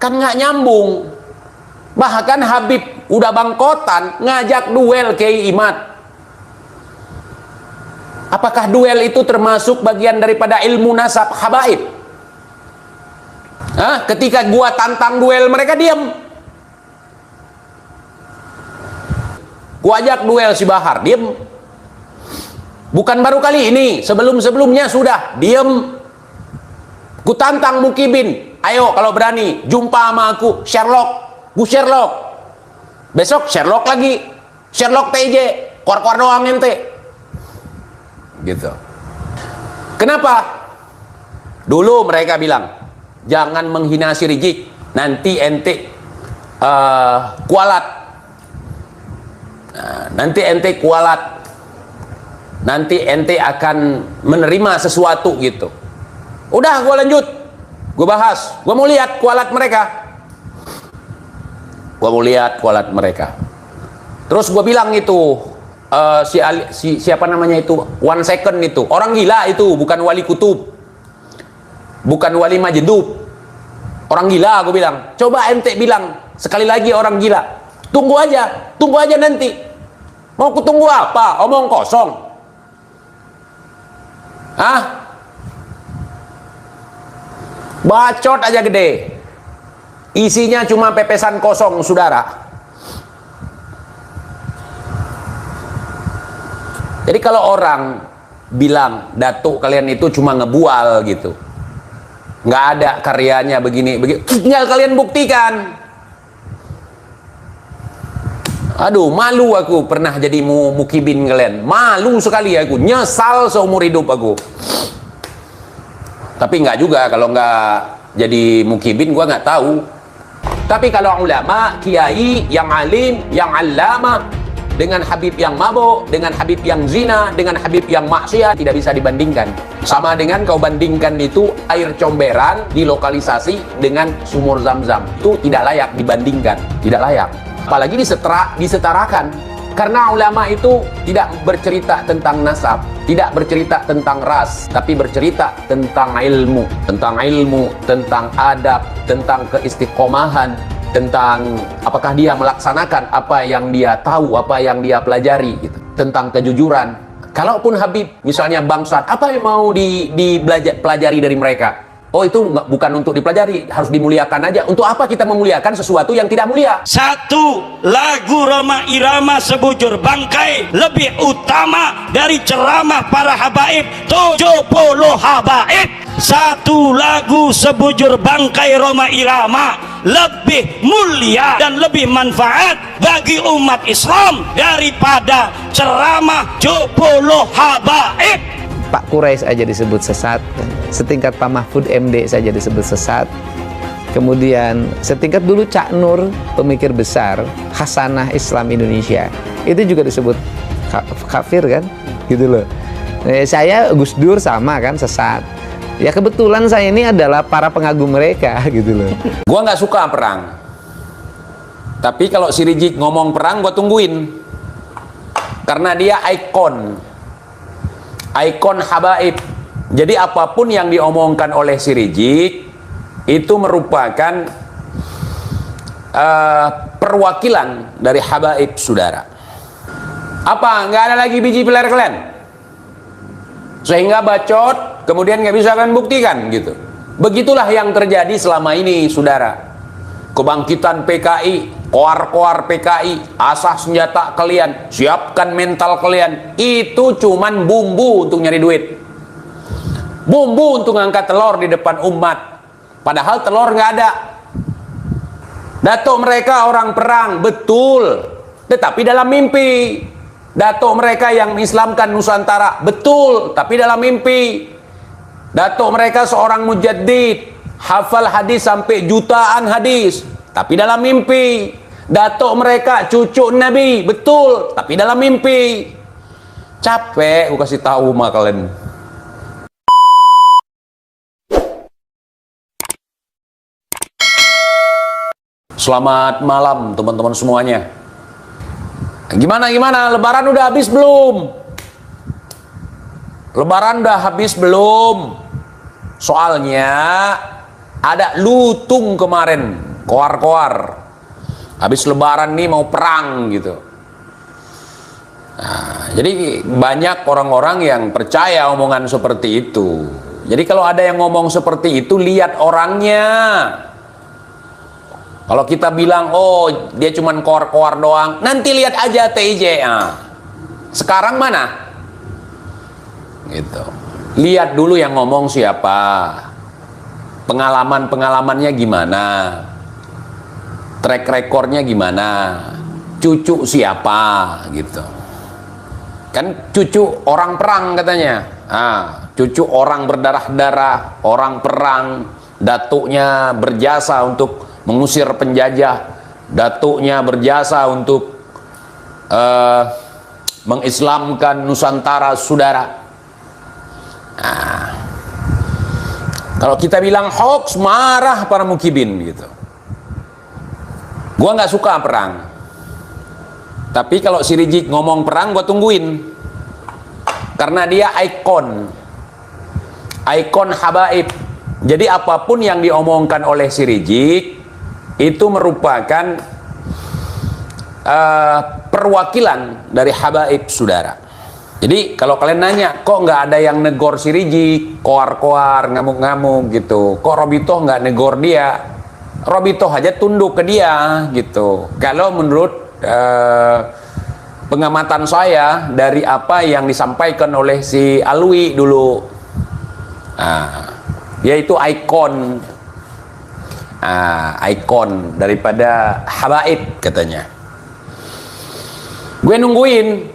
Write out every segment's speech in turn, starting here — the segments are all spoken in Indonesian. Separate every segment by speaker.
Speaker 1: Kan nggak nyambung. Bahkan Habib udah bangkotan ngajak duel Kiai Imad. Apakah duel itu termasuk bagian daripada ilmu nasab habaib? Hah? Ketika gua tantang duel, mereka diam. Gua ajak duel si Bahar, diam. Bukan baru kali ini, sebelum-sebelumnya sudah diam. Ku tantang Mukibin, ayo kalau berani jumpa sama aku, Sherlock. Bu Sherlock. Besok Sherlock lagi. Sherlock TJ, keluar-keluar doang ente. Gitu. Kenapa? Dulu mereka bilang, jangan menghina si Rizik, nanti ente kualat. Nah, nanti ente kualat. Nanti ente akan menerima sesuatu gitu. Udah, gue lanjut. Gue bahas. Gue mau lihat kualat mereka. Gue mau lihat kualat mereka. Terus gue bilang itu, siapa namanya itu, 1 second itu, orang gila itu, bukan wali kutub, bukan wali majdub, orang gila. Gue bilang, coba ente bilang sekali lagi orang gila. Tunggu aja nanti. Mau kutunggu apa? Omong kosong. Hah? Bacot aja gede. Isinya cuma pepesan kosong, saudara. Jadi kalau orang bilang, Datuk kalian itu cuma ngebual gitu, nggak ada karyanya begini, tinggal kalian buktikan. Aduh, malu aku pernah jadi Mukibin kalian. Malu sekali aku, nyesal seumur hidup aku. Tapi nggak juga, kalau nggak jadi Mukibin gua nggak tahu. Tapi kalau ulama, kiai yang alim, yang allama, dengan Habib yang mabuk, dengan Habib yang zina, dengan Habib yang maksiat, tidak bisa dibandingkan. Sama dengan kau bandingkan itu air comberan dilokalisasi dengan sumur Zam-Zam. Itu tidak layak dibandingkan, tidak layak. Apalagi disetarakan. Karena ulama itu tidak bercerita tentang nasab, tidak bercerita tentang ras, tapi bercerita tentang ilmu, tentang adab, tentang keistiqomahan, tentang apakah dia melaksanakan apa yang dia tahu, apa yang dia pelajari, gitu. Tentang kejujuran. Kalaupun Habib misalnya bangsat, apa yang mau dipelajari dari mereka? Oh, itu bukan untuk dipelajari, harus dimuliakan aja. Untuk apa kita memuliakan sesuatu yang tidak mulia?
Speaker 2: Satu lagu Rhoma Irama sebujur bangkai lebih utama dari ceramah para habaib 70 habaib. Satu lagu sebujur bangkai Rhoma Irama lebih mulia dan lebih manfaat bagi umat Islam daripada ceramah 70 habaib.
Speaker 3: Pak Quraisy aja disebut sesat, setingkat Pak Mahfud MD saja disebut sesat. Kemudian setingkat dulu Cak Nur, pemikir besar Hasanah Islam Indonesia, itu juga disebut kafir kan, gitu loh. Saya Gus Dur sama kan, sesat. Ya kebetulan saya ini adalah para pengagum mereka, gitu loh.
Speaker 1: Gua nggak suka perang, tapi kalau si Rizik ngomong perang, gua tungguin, karena dia ikon habaib. Jadi apapun yang diomongkan oleh si Rizik itu merupakan perwakilan dari habaib, saudara. Apa? Nggak ada lagi biji peler kalian? Sehingga bacot, kemudian nggak bisa kalian buktikan, gitu. Begitulah yang terjadi selama ini, saudara. Kebangkitan PKI, koar-koar PKI, asah senjata kalian, siapkan mental kalian, itu cuman bumbu untuk nyari duit, bumbu untuk ngangkat telur di depan umat, padahal telur nggak ada. Datuk mereka orang perang, betul, tetapi dalam mimpi. Datuk mereka yang mengislamkan Nusantara, betul, tapi dalam mimpi. Datuk mereka seorang mujaddid, hafal hadis sampai jutaan hadis, tapi dalam mimpi. Datuk mereka cucu Nabi, betul, tapi dalam mimpi. Capek aku kasih tahu sama kalian. Selamat malam teman-teman semuanya. Gimana Lebaran udah habis belum? Lebaran udah habis belum? Soalnya ada lutung kemarin koar-koar. Habis lebaran nih mau perang gitu. Nah, jadi banyak orang-orang yang percaya omongan seperti itu. Jadi kalau ada yang ngomong seperti itu, lihat orangnya. Kalau kita bilang, oh dia cuman koar-koar doang, nanti lihat aja TIJ. Nah, sekarang mana? Gitu. Lihat dulu yang ngomong siapa. Pengalaman-pengalamannya gimana. Track recordnya gimana. Cucu siapa gitu. Kan cucu orang perang katanya. Cucu orang berdarah-darah, orang perang. Datuknya berjasa untuk mengusir penjajah, datuknya berjasa untuk mengislamkan Nusantara, saudara. Nah, kalau kita bilang hoax, marah para mukibin gitu. Gua nggak suka perang, tapi kalau si Rizik ngomong perang, gua tungguin, karena dia ikon habaib. Jadi apapun yang diomongkan oleh si Rizik itu merupakan perwakilan dari habaib, saudara. Jadi kalau kalian nanya, kok nggak ada yang negor si Rizik, koar-koar, ngamuk-ngamuk gitu, kok Robitoh nggak negor dia? Robitoh aja tunduk ke dia gitu. Kalau menurut pengamatan saya dari apa yang disampaikan oleh si Alwi dulu, dia itu ikon daripada habaib katanya. Gue nungguin,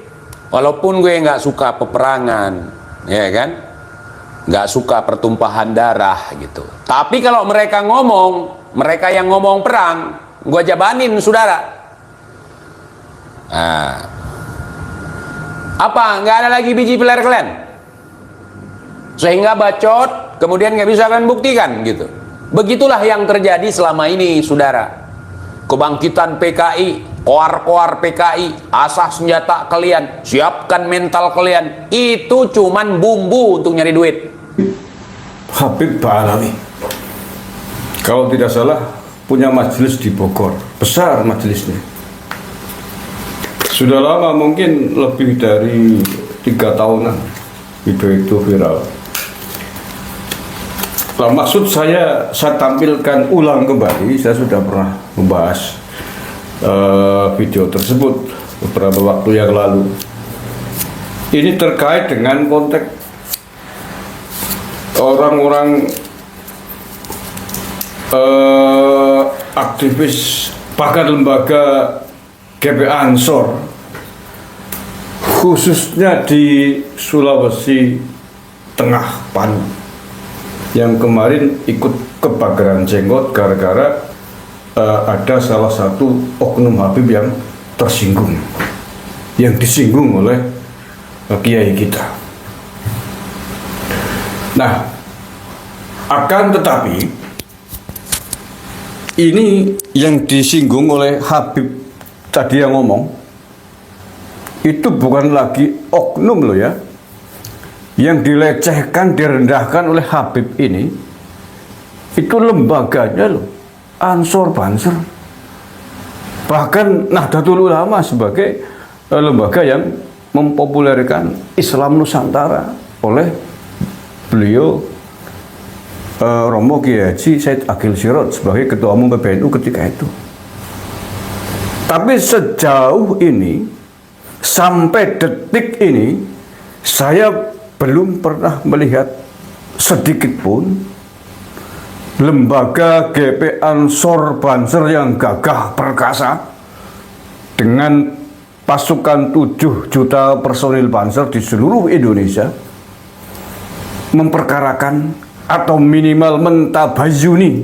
Speaker 1: walaupun gue nggak suka peperangan, ya kan, nggak suka pertumpahan darah gitu. Tapi kalau mereka yang ngomong perang, gue jabanin, saudara. Apa? Nggak ada lagi biji peler kalian, sehingga bacot, kemudian nggak bisa kalian buktikan gitu. Begitulah yang terjadi selama ini, saudara. Kebangkitan PKI, koar-koar PKI, asah senjata kalian, siapkan mental kalian, itu cuman bumbu untuk nyari duit.
Speaker 4: Habib Ba'alawi, kalau tidak salah, punya majelis di Bogor, besar majelisnya. Sudah lama, mungkin lebih dari 3 tahunan video itu viral. Nah, maksud saya tampilkan ulang kembali. Saya sudah pernah membahas video tersebut beberapa waktu yang lalu. Ini terkait dengan konteks orang-orang aktivis, bahkan lembaga GP Ansor, khususnya di Sulawesi Tengah, Palu, yang kemarin ikut kebakaran jenggot gara-gara ada salah satu oknum Habib yang tersinggung, yang disinggung oleh kiai kita. Nah, akan tetapi ini yang disinggung oleh Habib tadi yang ngomong itu bukan lagi oknum loh ya. Yang dilecehkan, direndahkan oleh Habib ini, itu lembaganya loh, Ansor Banser. Bahkan Nahdlatul Ulama sebagai lembaga yang mempopulerkan Islam Nusantara oleh beliau Romo Kiai Haji Said Agil Sirot sebagai Ketua Umum PBNU ketika itu. Tapi sejauh ini, sampai detik ini, saya belum pernah melihat sedikit pun lembaga GP Ansor Banser yang gagah perkasa dengan pasukan 7 juta personil Banser di seluruh Indonesia memperkarakan atau minimal mentabayuni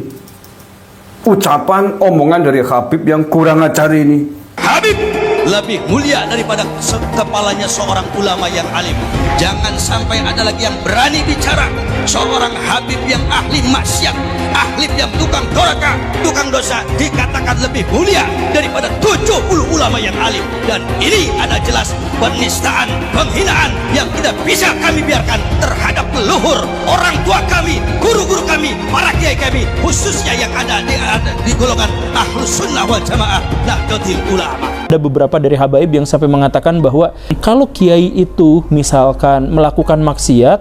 Speaker 4: ucapan omongan dari Habib yang kurang ajar ini.
Speaker 2: Habib lebih mulia daripada kepalanya seorang ulama yang alim. Jangan sampai ada lagi yang berani bicara seorang Habib yang ahli maksiat, ahli yang tukang doraka, tukang dosa, dikatakan lebih mulia daripada 70 ulama yang alim. Dan ini ada jelas penistaan, penghinaan yang tidak bisa kami biarkan terhadap leluhur, orang tua kami, guru-guru kami, para kiai kami, khususnya yang ada di golongan Ahlus Sunnah wal Jamaah Nahdlatul Ulama.
Speaker 5: Ada beberapa dari habaib yang sampai mengatakan bahwa kalau kiai itu misalkan melakukan maksiat,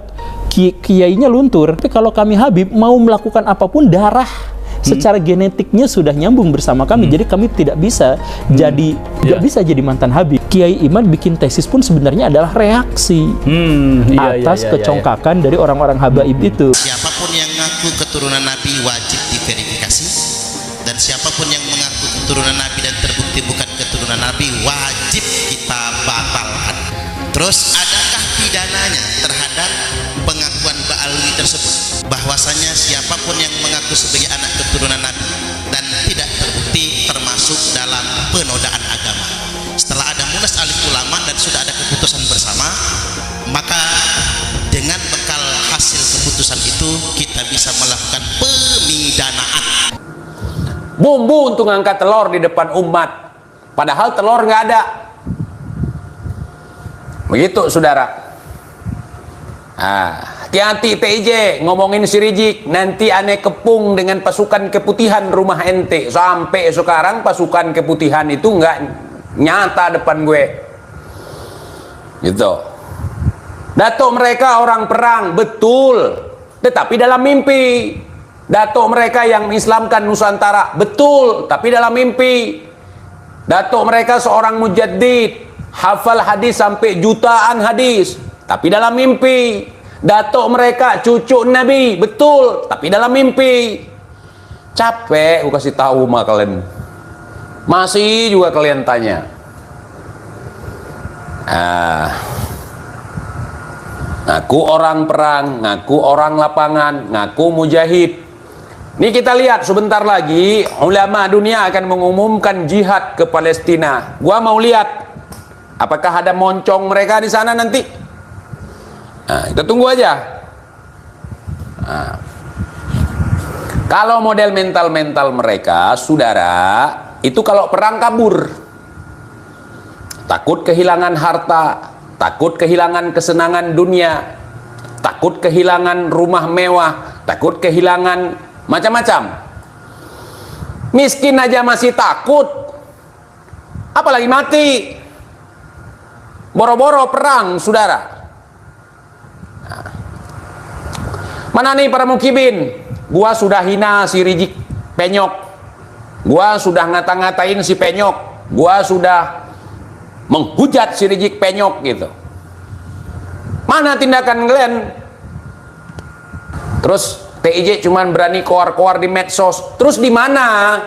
Speaker 5: kiainya luntur. Tapi kalau kami Habib mau melakukan apapun, darah secara genetiknya sudah nyambung bersama kami. Jadi kami tidak bisa bisa jadi mantan Habib. Kiai Iman bikin tesis pun sebenarnya adalah reaksi atas kecongkakan dari orang-orang habaib itu.
Speaker 6: Siapapun yang mengaku keturunan Nabi wajib diverifikasi, dan siapapun yang mengaku keturunan Nabi dan terbukti bukan keturunan Nabi wajib kita batalkan. Terus adakah pidananya terhadap pengakuan Ba'alwi tersebut, bahwasanya siapapun yang mengaku sebagai anak keturunan Nabi dan tidak terbukti termasuk dalam penodaan agama? Setelah ada Munas Alim Ulama dan sudah ada keputusan bersama, maka dengan bekal hasil keputusan itu kita bisa melakukan pemidanaan.
Speaker 1: Bumbu untuk ngangkat telur di depan umat, padahal telur nggak ada. Begitu saudara. Hati-hati TIJ ngomongin si Rizik, nanti aneh kepung dengan pasukan keputihan rumah ente. Sampai sekarang pasukan keputihan itu nggak nyata depan gue. Gitu. Datuk mereka orang perang, betul, tetapi dalam mimpi. Datuk mereka yang mengislamkan Nusantara, betul, tapi dalam mimpi. Datuk mereka seorang mujaddid, hafal hadis sampai jutaan hadis, tapi dalam mimpi. Datuk mereka cucu Nabi, betul, tapi dalam mimpi. Capek gua kasih tahu mah kalian. Masih juga kalian tanya. Ngaku orang perang, ngaku orang lapangan, ngaku mujahid. Ini kita lihat sebentar lagi ulama dunia akan mengumumkan jihad ke Palestina. Gua mau lihat apakah ada moncong mereka di sana nanti. Kita tunggu aja. Kalau model mental-mental mereka, saudara, itu kalau perang kabur, takut kehilangan harta, takut kehilangan kesenangan dunia, takut kehilangan rumah mewah, takut kehilangan macam-macam. Miskin aja masih takut, apalagi mati. Boro-boro perang, saudara. Mana nih para mukibin? Gua sudah hina si Rizik Penyok, gua sudah ngata-ngatain si Penyok, gua sudah menghujat si Rizik Penyok gitu. Mana tindakan kalian? Terus TIJ cuman berani koar-koar di medsos. Terus di mana?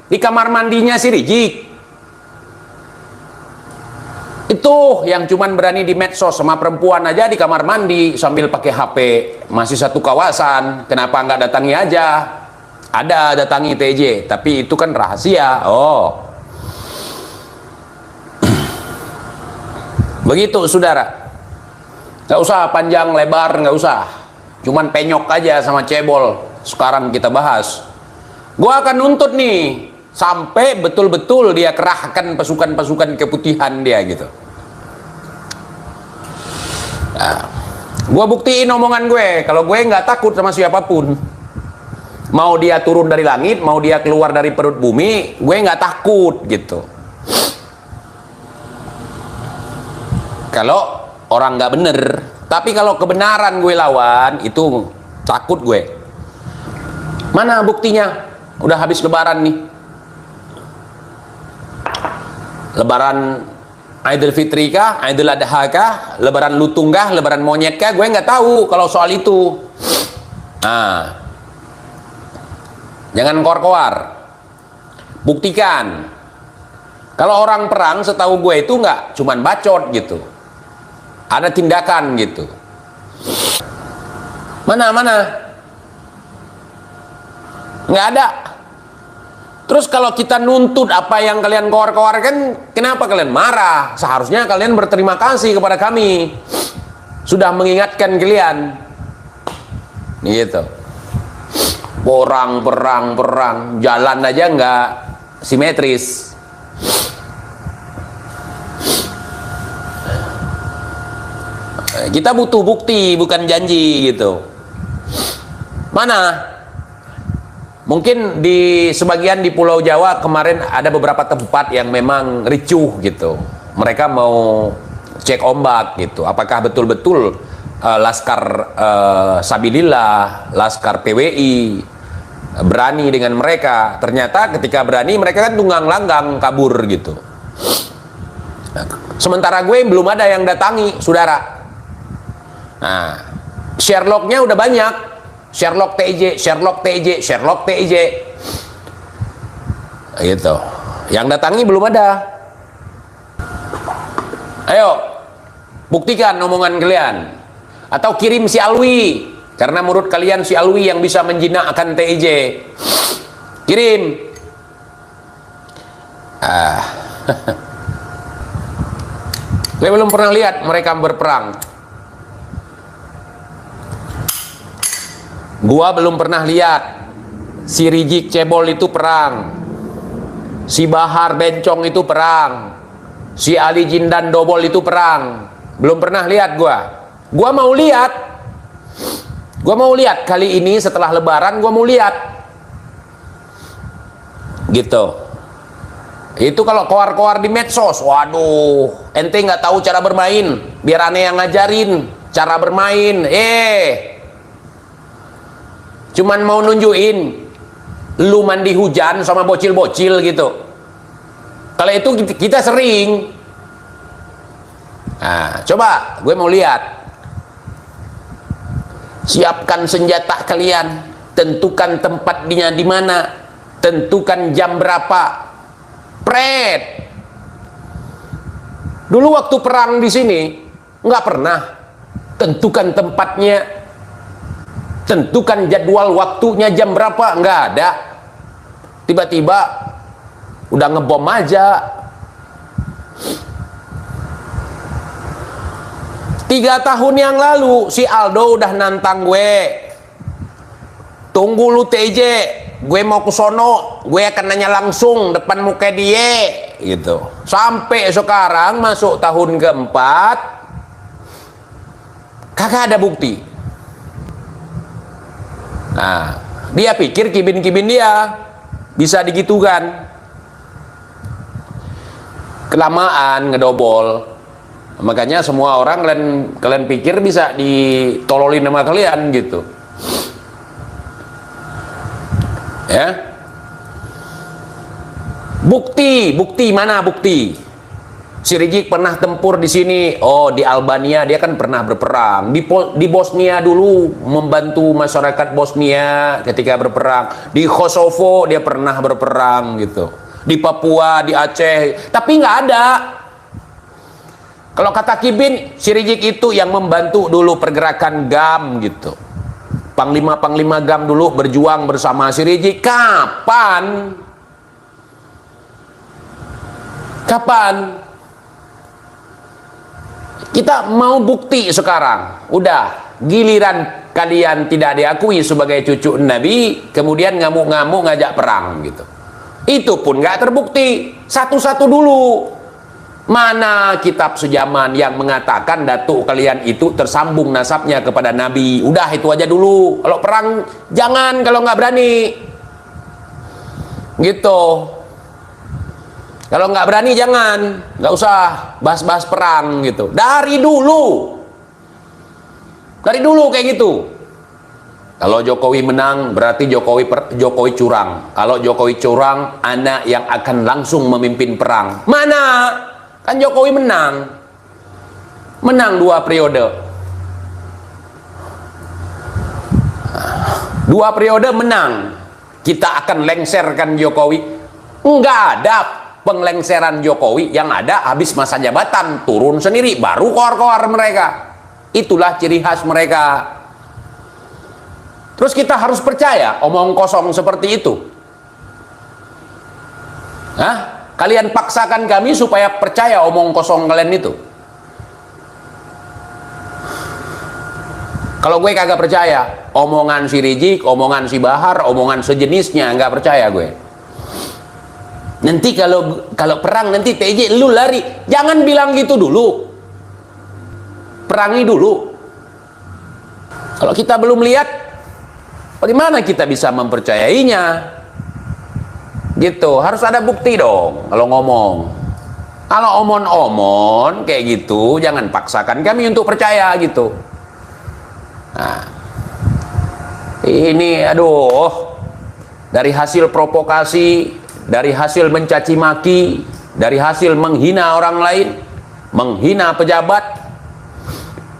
Speaker 1: Di kamar mandinya si Rizik. Itu yang cuman berani di medsos, sama perempuan aja di kamar mandi sambil pakai HP. Masih satu kawasan, kenapa nggak datangi aja? Ada datangi TJ, tapi itu kan rahasia. Oh, begitu saudara. Nggak usah panjang lebar, nggak usah. Cuman Penyok aja sama cebol. Sekarang kita bahas. Gua akan nuntut nih sampai betul-betul dia kerahkan pasukan-pasukan keputihan dia gitu. Gue buktiin omongan gue, kalau gue nggak takut sama siapapun, mau dia turun dari langit, mau dia keluar dari perut bumi, gue nggak takut gitu. Kalau orang nggak bener, tapi kalau kebenaran gue lawan, itu takut gue. Mana buktinya? Udah habis lebaran nih. Lebaran Idul Fitri kah, Idul Adha kah, lebaran lutung kah, lebaran monyet kah, gue nggak tahu kalau soal itu. Jangan koar-koar. Buktikan. Kalau orang perang setahu gue itu nggak cuman bacot gitu. Ada tindakan gitu. Mana? Nggak ada. Terus kalau kita nuntut apa yang kalian koar-koarkan, kenapa kalian marah? Seharusnya kalian berterima kasih kepada kami. Sudah mengingatkan kalian. Gitu. Perang, jalan aja nggak simetris. Kita butuh bukti, bukan janji gitu. Mana? Mungkin di sebagian di Pulau Jawa kemarin ada beberapa tempat yang memang ricuh gitu. Mereka mau cek ombak gitu. Apakah betul-betul Laskar Sabilillah, Laskar PWI berani dengan mereka? Ternyata ketika berani mereka kan tunggang langgang kabur gitu. Sementara gue belum ada yang datangi, saudara. Nah, Sherlocknya udah banyak. Sherlock TJ, Sherlock TJ, Sherlock TJ. Gitu. Yang datangi belum ada. Ayo, buktikan omongan kalian. Atau kirim si Alwi. Karena menurut kalian si Alwi yang bisa menjinakkan TJ. Kirim. Gue belum pernah lihat mereka berperang. Gua belum pernah lihat si Rijik Cebol itu perang, si Bahar Bencong itu perang, si Ali Jindan Dobol itu perang. Belum pernah lihat gua. Gua mau lihat. Gua mau lihat kali ini setelah Lebaran gua mau lihat. Gitu. Itu kalau koar-koar di medsos, waduh, ente nggak tahu cara bermain, biar aneh yang ngajarin cara bermain. Cuman mau nunjukin lu mandi hujan sama bocil-bocil gitu. Kalau itu kita sering. Nah, coba gue mau lihat. Siapkan senjata kalian, tentukan tempatnya di mana, tentukan jam berapa. Pret. Dulu waktu perang di sini nggak pernah tentukan tempatnya, tentukan jadwal waktunya jam berapa, nggak ada. Tiba-tiba udah ngebom aja. 3 tahun yang lalu si Aldo udah nantang gue. Tunggu lu TJ, gue mau ke sono, gue akan nanya langsung depan muka dia gitu. Sampai sekarang masuk tahun keempat kagak ada bukti. Nah, dia pikir kibin-kibin dia bisa digitukan. Kelamaan ngedobol. Makanya semua orang kalian pikir bisa ditololin sama kalian gitu. Ya. Bukti mana bukti? Si Rijik pernah tempur di sini. Oh, di Albania dia kan pernah berperang. Di Bosnia dulu membantu masyarakat Bosnia ketika berperang. Di Kosovo dia pernah berperang gitu. Di Papua, di Aceh, tapi nggak ada. Kalau kata Kibin, si Rijik itu yang membantu dulu pergerakan GAM gitu. Panglima-panglima GAM dulu berjuang bersama si Rijik. Kapan? Kita mau bukti sekarang. Udah, giliran kalian tidak diakui sebagai cucu Nabi, kemudian ngamuk-ngamuk ngajak perang gitu. Itu pun nggak terbukti. Satu-satu dulu. Mana kitab sejaman yang mengatakan datuk kalian itu tersambung nasabnya kepada Nabi? Udah, itu aja dulu. Kalau perang jangan, kalau nggak berani gitu. Kalau nggak berani jangan, nggak usah bahas-bahas perang gitu. Dari dulu kayak gitu. Kalau Jokowi menang berarti Jokowi curang. Kalau Jokowi curang, anak yang akan langsung memimpin perang. Mana? Kan Jokowi menang 2 periode. 2 periode menang. Kita akan lengserkan Jokowi. Enggak ada penglengseran Jokowi. Yang ada habis masa jabatan turun sendiri, baru koar-koar mereka. Itulah ciri khas mereka. Terus kita harus percaya omong kosong seperti itu. Hah? Kalian paksakan kami supaya percaya omong kosong kalian itu. Kalau gue kagak percaya, omongan si Rijik, omongan si Bahar, omongan sejenisnya, nggak percaya gue. Nanti kalau perang nanti TJ lu lari, jangan bilang gitu dulu. perangi dulu. Kalau kita belum lihat, bagaimana kita bisa mempercayainya? Gitu, harus ada bukti dong kalau ngomong. Kalau omon-omon kayak gitu, jangan paksakan kami untuk percaya gitu. Nah, ini aduh, dari hasil provokasi, dari hasil mencaci maki, dari hasil menghina orang lain, menghina pejabat.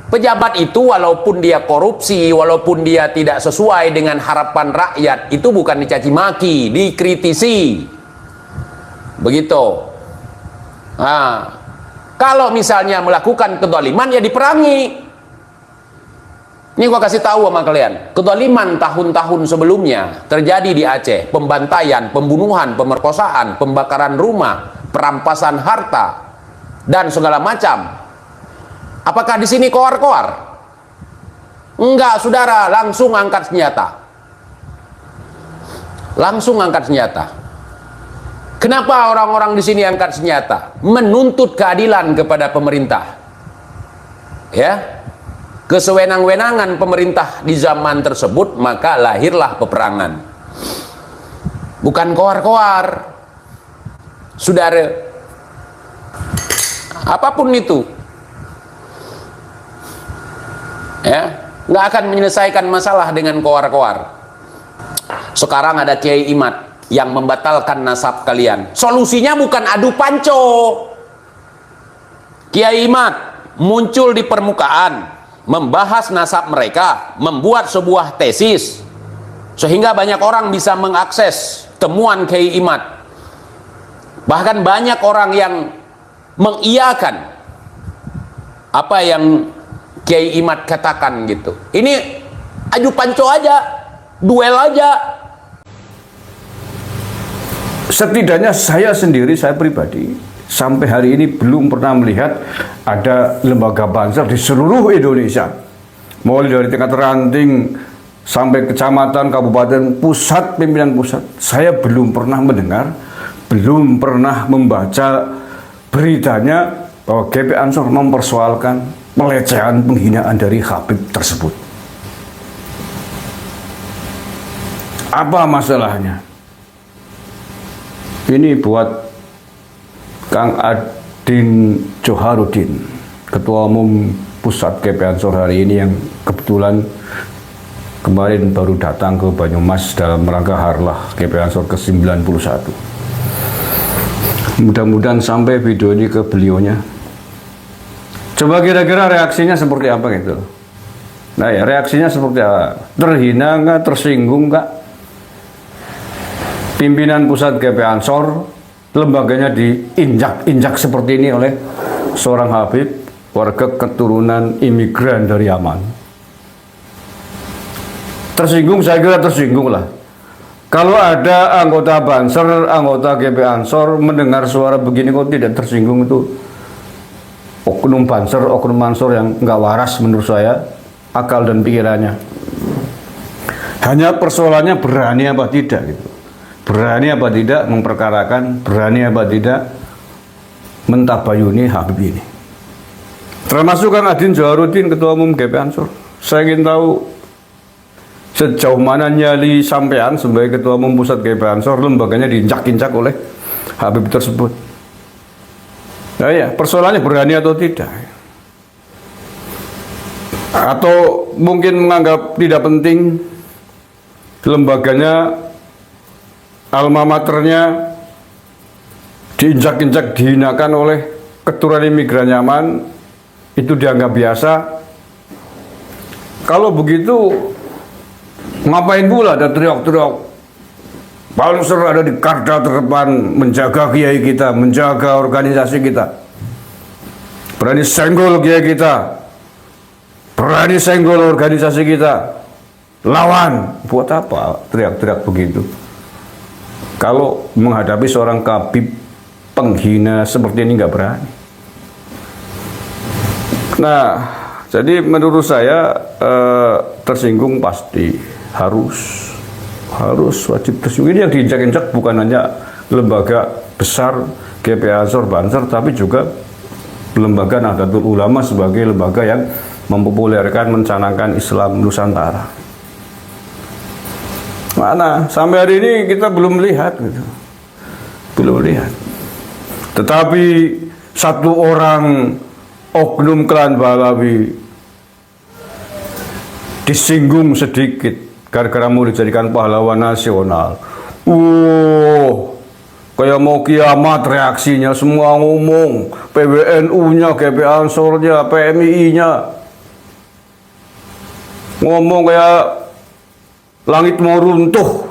Speaker 1: Pejabat itu walaupun dia korupsi, walaupun dia tidak sesuai dengan harapan rakyat, itu bukan dicaci maki, dikritisi. Begitu. Nah, kalau misalnya melakukan kezaliman ya diperangi. Ini gua kasih tahu sama kalian, kezaliman tahun-tahun sebelumnya terjadi di Aceh, pembantaian, pembunuhan, pemerkosaan, pembakaran rumah, perampasan harta dan segala macam. Apakah di sini koar-koar? Enggak, saudara, langsung angkat senjata. Langsung angkat senjata. Kenapa orang-orang di sini angkat senjata? Menuntut keadilan kepada pemerintah. Ya. Kesewenang-wenangan pemerintah di zaman tersebut, maka lahirlah peperangan. Bukan koar-koar. Saudara, apapun itu, ya, nggak akan menyelesaikan masalah dengan koar-koar. Sekarang ada Kiai Imad yang membatalkan nasab kalian. Solusinya bukan adu panco. Kiai Imad muncul di permukaan, membahas nasab mereka, membuat sebuah tesis, sehingga banyak orang bisa mengakses temuan Kiai Imad. Bahkan banyak orang yang mengiyakan apa yang Kiai Imad katakan gitu. Ini adu panco aja, duel aja.
Speaker 4: Setidaknya saya sendiri, saya pribadi, sampai hari ini belum pernah melihat ada lembaga Banser di seluruh Indonesia. Mulai dari tingkat ranting sampai kecamatan, kabupaten, pusat, pimpinan pusat. Saya belum pernah mendengar, belum pernah membaca beritanya bahwa GP Ansor mempersoalkan pelecehan, penghinaan dari Habib tersebut. Apa masalahnya? Ini buat Kang Adin Joharudin, Ketua Umum Pusat GP Ansor hari ini, yang kebetulan kemarin baru datang ke Banyumas dalam rangka Harlah GP Ansor ke-91. Mudah-mudahan sampai video ini ke beliaunya. Coba kira-kira reaksinya seperti apa gitu. Nah ya, reaksinya seperti apa? Terhina nggak? Tersinggung nggak? Pimpinan pusat GP Ansor, lembaganya diinjak-injak seperti ini oleh seorang Habib, warga keturunan imigran dari Yaman. Tersinggung, saya kira tersinggung lah. Kalau ada anggota Banser, anggota GP Ansor mendengar suara begini kok tidak tersinggung, itu oknum Banser, oknum Ansor yang nggak waras menurut saya, akal dan pikirannya. Hanya persoalannya berani apa tidak gitu. Berani apa tidak memperkarakan, berani apa tidak mentabayuni Habib ini. Termasuk Kang Adin Joharudin, Ketua Umum GP Ansor. Saya ingin tahu sejauh mana nyali sampean sebagai Ketua Umum Pusat GP Ansor, lembaganya diinjak-injak oleh Habib tersebut. Nah ya, persoalannya berani atau tidak. Atau mungkin menganggap tidak penting lembaganya, alma maternya diinjak-injak, dihinakan oleh keturunan imigran Yaman, itu dianggap biasa. Kalau begitu, ngapain pula ada teriak-teriak Banser ada di garda terdepan menjaga kiai kita, menjaga organisasi kita, berani senggol kiai kita, berani senggol organisasi kita, lawan. Buat apa teriak-teriak begitu kalau menghadapi seorang Habib penghina seperti ini? Nggak berani. Nah, jadi menurut saya tersinggung pasti, harus wajib tersinggung. Ini yang diinjak-injak bukan hanya lembaga besar GP Ansor Banser, tapi juga lembaga Nahdlatul Ulama sebagai lembaga yang mempopulerkan, mencanangkan Islam Nusantara. Mana sampai hari ini kita belum lihat gitu. Belum lihat. Tetapi satu orang oknum klan Pahlawi disinggung sedikit gara-gara mau dijadikan pahlawan nasional. Kayak mau kiamat reaksinya, semua ngomong, PBNU-nya, GP Ansor-nya, PMI-nya. Ngomong kayak langit mau runtuh.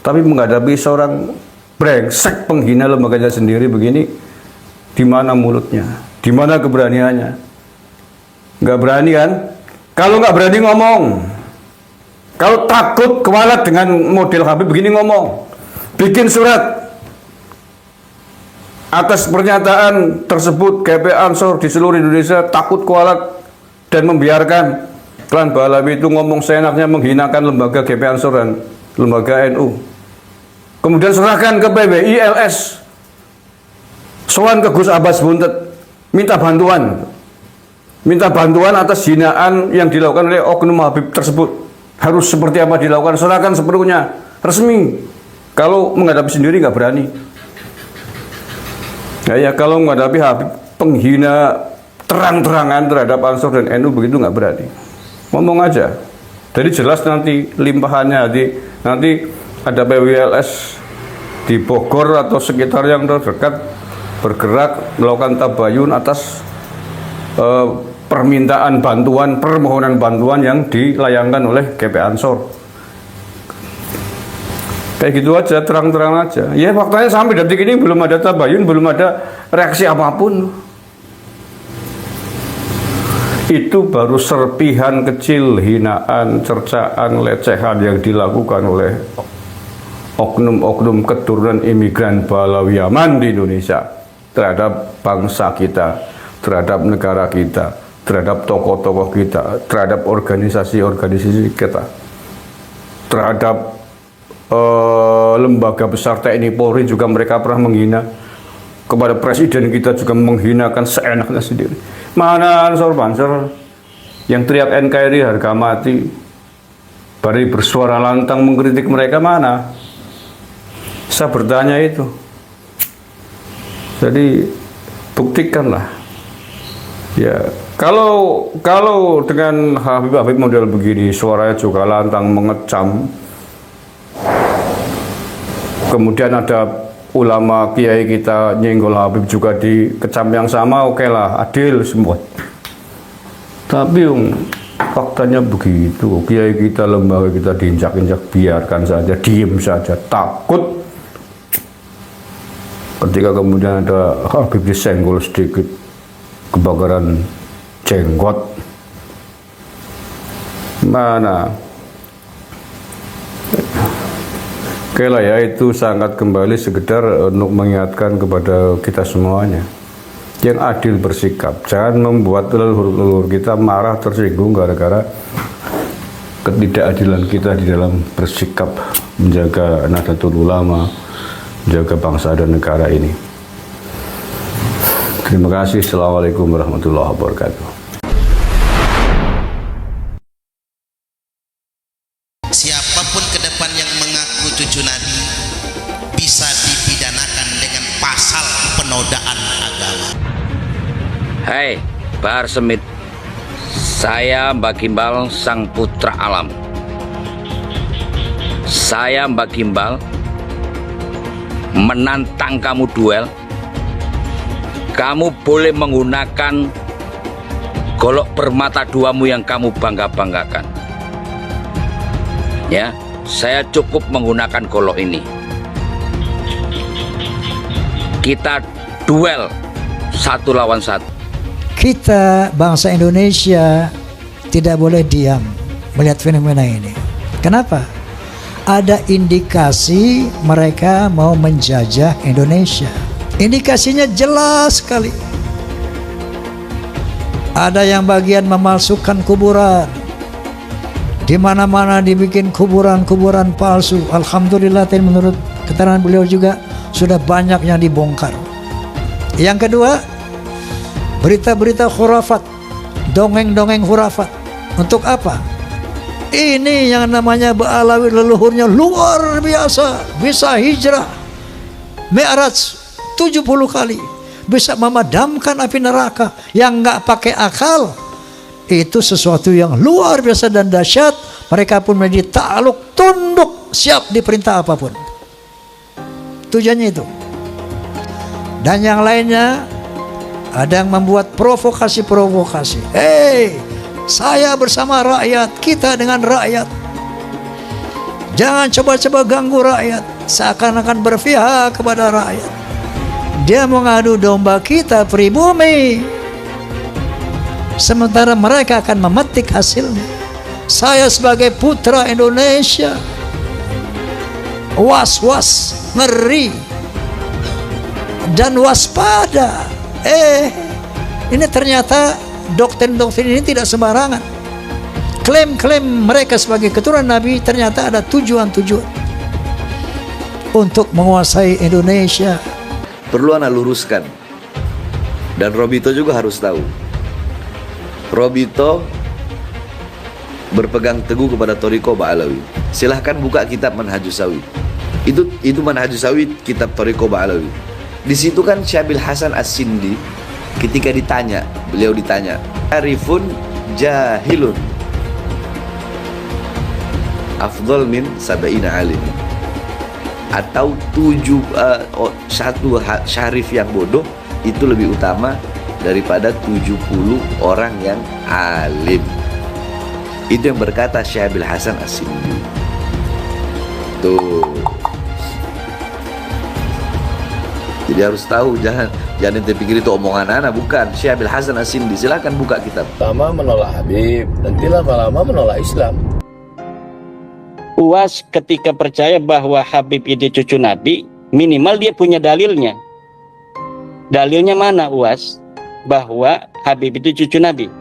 Speaker 4: Tapi menghadapi seorang brengsek penghina lembaganya sendiri begini, di mana mulutnya? Di mana keberaniannya? Nggak berani kan? Kalau nggak berani ngomong, kalau takut kualat dengan model Habib begini ngomong, bikin surat atas pernyataan tersebut GP Ansor di seluruh Indonesia takut kualat dan membiarkan klan Pahlawi itu ngomong seenaknya menghinakan lembaga GP Ansor dan lembaga NU. Kemudian serahkan ke PBI LS, sowan ke Gus Abbas Buntet, minta bantuan atas hinaan yang dilakukan oleh oknum Habib tersebut. Harus seperti apa dilakukan, serahkan sepenuhnya, resmi. Kalau menghadapi sendiri nggak berani. Ya kalau menghadapi Habib penghina terang-terangan terhadap Ansor dan NU begitu nggak berani. Ngomong aja. Jadi jelas nanti limpahannya nanti ada PWLS di Bogor atau sekitar yang terdekat bergerak melakukan tabayun atas permintaan bantuan, permohonan bantuan yang dilayangkan oleh GP Ansor. Kayak gitu aja, terang-terang aja. Ya faktanya sampai detik ini belum ada tabayun, belum ada reaksi apapun. Itu baru serpihan kecil hinaan, cercaan, lecehan yang dilakukan oleh oknum-oknum keturunan imigran Pahlawi Yaman di Indonesia terhadap bangsa kita, terhadap negara kita, terhadap tokoh-tokoh kita, terhadap organisasi-organisasi kita, terhadap lembaga besar TNI Polri juga mereka pernah menghina. Kepada presiden kita juga menghinakan seenaknya sendiri. Mana Ansor Banser yang teriak NKRI harga mati, bari bersuara lantang mengkritik mereka, mana? Saya bertanya itu. Jadi buktikanlah. Ya, kalau dengan Habib model begini, suaranya juga lantang mengecam, kemudian ada ulama kiai kita nyenggol Habib juga dikecam yang sama, oke lah, adil semua. Tapi faktanya begitu, kiai kita, lembaga kita diinjak-injak, biarkan saja, diem saja, takut. Ketika kemudian ada Habib disenggol sedikit, kebakaran jenggot. Mana? Oke lah ya, itu sangat kembali sekedar untuk mengingatkan kepada kita semuanya yang adil bersikap. Jangan membuat leluhur-leluhur kita marah, tersinggung gara-gara ketidakadilan kita di dalam bersikap menjaga Nahdlatul Ulama, menjaga bangsa dan negara ini. Terima kasih. Assalamualaikum warahmatullahi wabarakatuh.
Speaker 6: Siapapun ke depan yang mengaku cucu Nabi bisa dipidanakan dengan pasal penodaan agama.
Speaker 7: Hai, Bahar Semit. Saya Mbak Gimbal, sang putra alam. Saya Mbak Gimbal menantang kamu duel. Kamu boleh menggunakan golok permata duamu yang kamu bangga-banggakan. Ya, saya cukup menggunakan golok ini. Kita duel 1 lawan 1.
Speaker 8: Kita bangsa Indonesia tidak boleh diam melihat fenomena ini. Kenapa? Ada indikasi mereka mau menjajah Indonesia. Indikasinya jelas sekali. Ada yang bagian memalsukan kuburan. Di mana-mana dibikin kuburan-kuburan palsu. Alhamdulillah, menurut keterangan beliau juga sudah banyak yang dibongkar. Yang kedua, berita-berita khurafat, dongeng-dongeng khurafat. Untuk apa? Ini yang namanya Ba'alawi, leluhurnya luar biasa, bisa hijrah Mi'raj 70 kali, bisa memadamkan api neraka yang nggak pakai akal. Itu sesuatu yang luar biasa dan dahsyat. Mereka pun menjadi takluk, tunduk, siap diperintah apapun. Tujuannya itu. Dan yang lainnya, ada yang membuat provokasi-provokasi. Saya bersama rakyat, kita dengan rakyat. Jangan coba-coba ganggu rakyat, seakan-akan berpihak kepada rakyat. Dia mengadu domba kita pribumi, sementara mereka akan memetik hasilnya. Saya sebagai putra Indonesia was-was, ngeri, dan waspada. Ini ternyata doktrin-doktrin ini tidak sembarangan. Klaim-klaim mereka sebagai keturunan Nabi ternyata ada tujuan-tujuan untuk menguasai Indonesia.
Speaker 9: Perlu ana luruskan, dan Robito juga harus tahu. Robito berpegang teguh kepada Thariqah Ba'alawi. Silahkan buka kitab Manhajus Sawi. Itu Manhajus Sawi, kitab Thariqah Ba'alawi. Di situ kan Syabil Hasan As-Sindi ketika beliau ditanya, "Arifun jahilun afdal min sab'ina alim." Atau satu syarif yang bodoh itu lebih utama daripada 70 orang yang alim. Itu yang berkata Syabil Hasan As-Sindi. Tuh. Jadi harus tahu, jangan terpikir itu omongan anak, bukan. Syabil Hasan As-Sindi, silakan buka kitab.
Speaker 10: Lama menolak Habib, nanti lama-lama menolak Islam.
Speaker 11: UAS ketika percaya bahwa Habib itu cucu Nabi, minimal dia punya dalilnya. Dalilnya mana UAS? Bahwa Habib itu cucu Nabi.